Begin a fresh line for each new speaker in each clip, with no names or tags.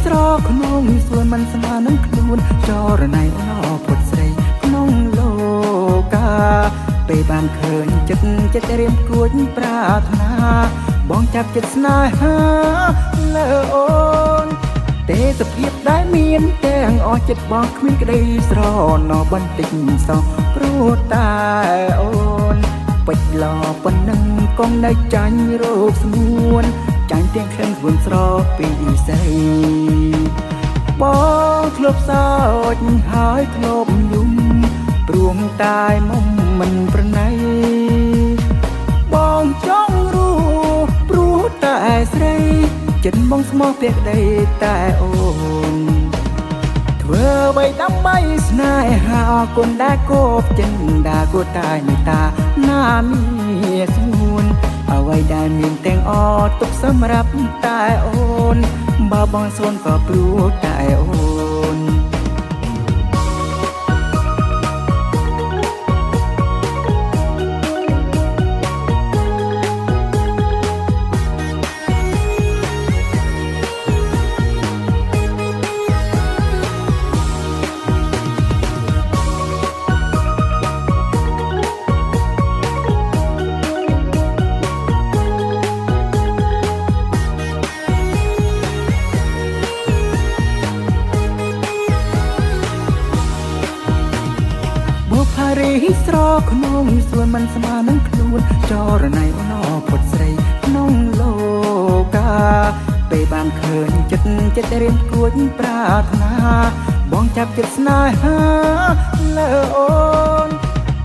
ស្រកក្នុងសួនមិនស្មើនឹងខ្លួនចរណៃអណផុតស្រីក្នុងលោកាពេលបានឃើញចិត្តរៀមគួចប្រាថ្នាបងចាប់ចិត្តស្នេហាលើអូនទេសភាពដែលមានទាំងអស់ចិត្តបងគ្មានក្តីស្រណោះបន្តិចសោះព្រោះតែអូនពេចឡប៉ុណ្ណឹងកុំនៅចាញ់រោគស្ងួនចាញ់ទាំងក្លិនស្វួនស្រពីស្រីបងធ្លាប់សោចហើយធ្លាប់យំព្រមតែមុំមិនប្រណីបងចង់รู้ព្រោះតែស្រីចិត្តបងស្មោះពាក្យដីតែអូនធ្វើបីដើម្បីស្នេហាអរគុណដែលគប់ចិនដាគួរតែមេត្តាណាមីស្ងួនអ្វីដែលមានទាំងអទុកសម្រាប់តែអូនបើបងសូនក៏ព្រោះតែអូនរីស្រកក្នុងសួនមិនស្មើនឹងខ្លួនចរណៃអណផុតស្រីក្នុងលោកាពេលបានឃើញចិត្តរៀមគួចប្រាថ្នាបងចាប់ចិត្តស្នេហាលើអូន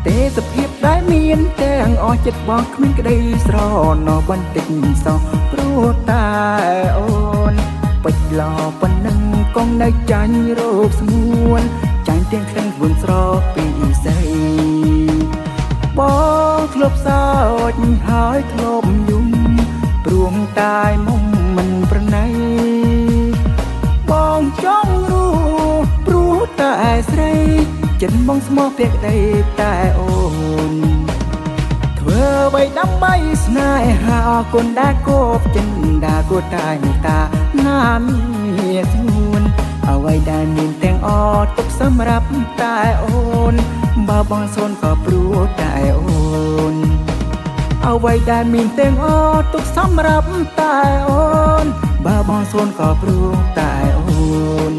ទេសភាពដែលមានទាំងអស់ចិត្តបងគ្មានក្តីស្រណោះបន្តិចសោះព្រោះតែអូនពេចឡប៉ុណ្ណឹងកុំនៅចាញ់រោគស្ងួនចាញ់ទាំងក្លិនស្វួនស្រពីស្រីបងធ្លាប់សោចហើយធ្លាប់យំព្រមតែមុំមិនប្រណីបងចង់รู้ព្រោះតែស្រីចិត្តបងស្មោះពាក្យដីតែអូនធ្វើបីដើម្បីស្នេហាអរគុណដែលគប់ចិនដាគួរតែមេត្តាណាមីស្ងួនអ្វីដែលមានទាំងអទុកសម្រាប់តែអូនបើបងសូនក៏ព្រោះតែអូនអ្វីដែលមានទាំងអទុកសម្រាប់តែអូនបើបងសូនក៏ព្រោះតែអូន